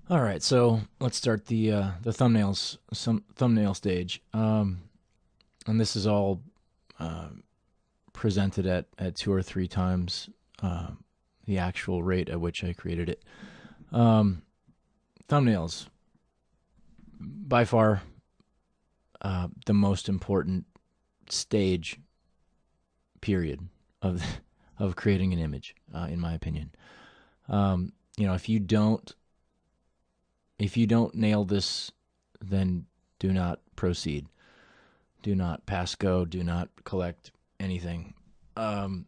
All right, so let's start the thumbnails, some thumbnail stage. And this is all uh, presented at two or three times uh, the actual rate at which I created it. Um, Thumbnails, by far, the most important stage period of of creating an image, in my opinion. You know, if you don't nail this, then do not proceed. Do not pass go. Do not collect anything. Um,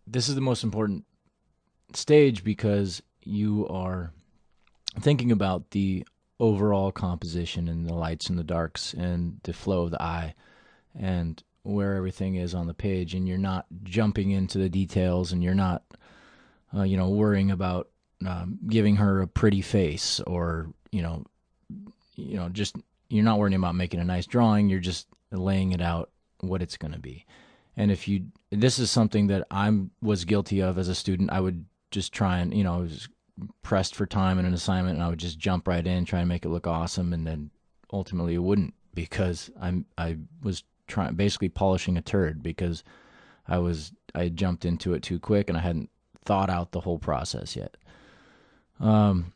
this is the most important stage because you are thinking about the overall composition and the lights and the darks and the flow of the eye and where everything is on the page, and you're not jumping into the details, and you're not worrying about giving her a pretty face, or just you're not worrying about making a nice drawing. You're just laying it out what it's going to be. And if you this is something that I was guilty of as a student. I would just try and I was pressed for time in an assignment, and I would just jump right in, try and make it look awesome, and then ultimately it wouldn't, because I was trying, basically polishing a turd, because I jumped into it too quick, and I hadn't thought out the whole process yet. Um,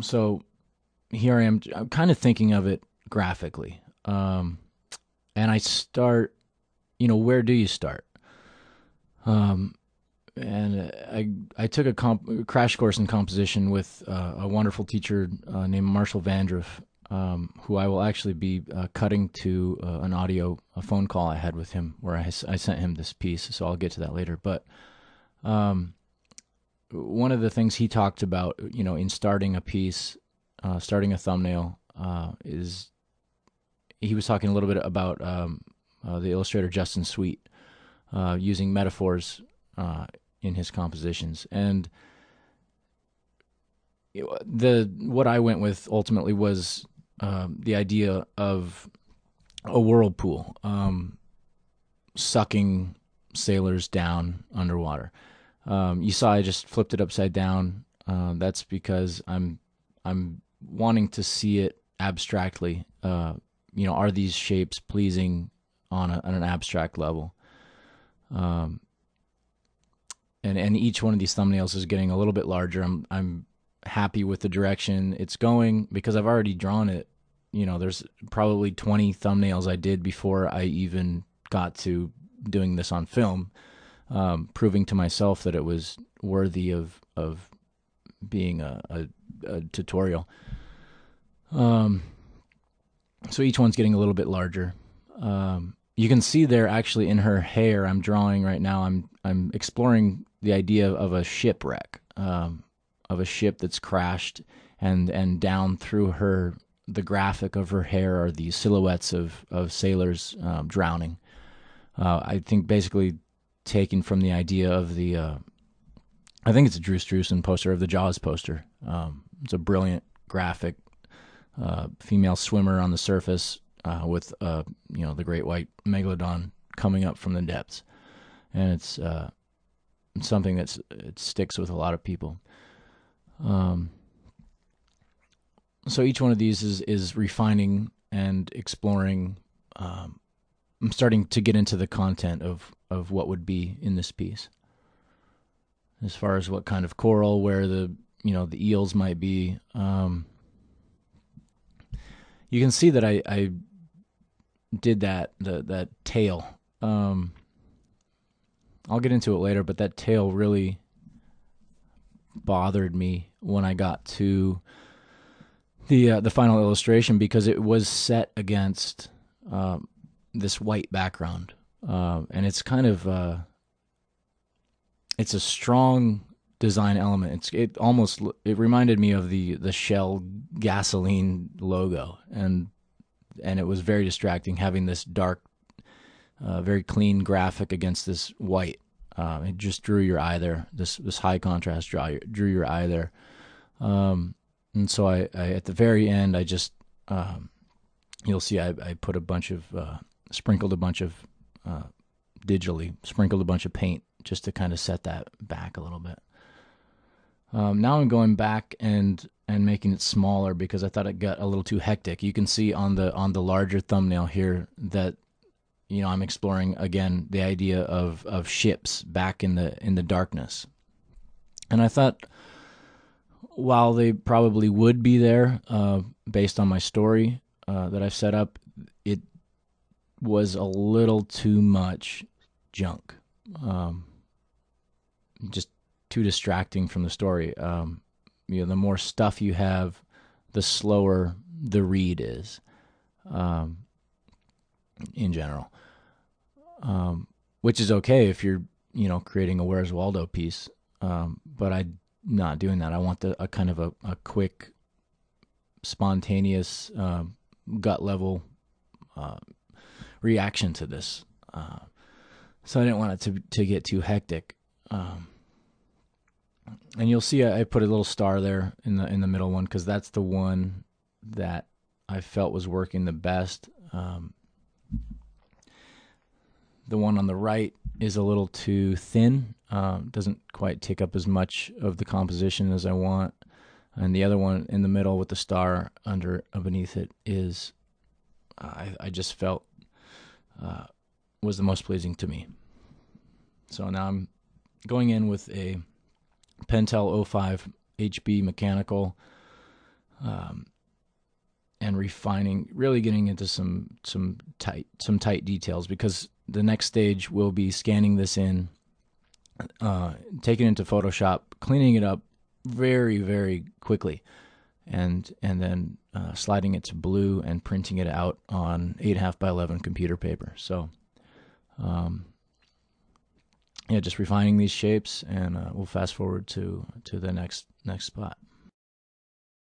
so here I am. I'm kind of thinking of it graphically, and I start. Where do you start? Um, and I took a crash course in composition with a wonderful teacher named Marshall Vandruff, who I will actually be cutting to a phone call I had with him, where I sent him this piece. So I'll get to that later. But um, one of the things he talked about, in starting a piece, starting a thumbnail, is he was talking a little bit about the illustrator Justin Sweet, using metaphors in his compositions. And the what I went with ultimately was the idea of a whirlpool, sucking sailors down underwater. You saw I just flipped it upside down. That's because I'm wanting to see it abstractly. Are these shapes pleasing on an abstract level? And each one of these thumbnails is getting a little bit larger. I'm happy with the direction it's going, because I've already drawn it. There's probably 20 thumbnails I did before I even got to doing this on film, proving to myself that it was worthy of being a tutorial. So each one's getting a little bit larger. You can see there, actually, in her hair I'm drawing right now, I'm exploring the idea of a shipwreck, of a ship that's crashed, and down through the graphic of her hair are these silhouettes of sailors drowning. I think basically taken from the idea of I think it's a Drew Struzan poster, of the Jaws poster. It's a brilliant graphic, female swimmer on the surface, with the great white megalodon coming up from the depths, and it's something it sticks with a lot of people. So each one of these is refining and exploring. I'm starting to get into the content of what would be in this piece, as far as what kind of coral, where the eels might be. You can see that I did that tail. I'll get into it later, but that tail really bothered me when I got to the final illustration, because it was set against this white background, and it's kind of it's a strong design element. It reminded me of the Shell gasoline logo, and it was very distracting having this dark, very clean graphic against this white. It just drew your eye there. This high contrast drew your eye there. And so I at the very end, I just you'll see I put a bunch of sprinkled a bunch of digitally sprinkled a bunch of paint, just to kind of set that back a little bit. Now I'm going back and making it smaller because I thought it got a little too hectic. You can see on the larger thumbnail here that I'm exploring again the idea of ships back in the darkness. And I thought while they probably would be there based on my story that I've set up, it was a little too much junk. Just too distracting from the story. The more stuff you have, the slower the read is, in general. Which is okay if you're, creating a Where's Waldo piece. But I'm not doing that. I want a kind of a quick, spontaneous, gut level reaction to this. So I didn't want it to get too hectic. And you'll see I put a little star there in the middle one because that's the one that I felt was working the best. The one on the right is a little too thin. Doesn't quite take up as much of the composition as I want. And the other one in the middle with the star beneath it is, I just felt was the most pleasing to me. So now I'm going in with a Pentel 05 HB mechanical, and refining, really getting into some tight details, because the next stage will be scanning this in, taking it into Photoshop, cleaning it up very, very quickly, and then sliding it to blue and printing it out on 8.5 by 11 computer paper. So just refining these shapes, and we'll fast forward to the next spot.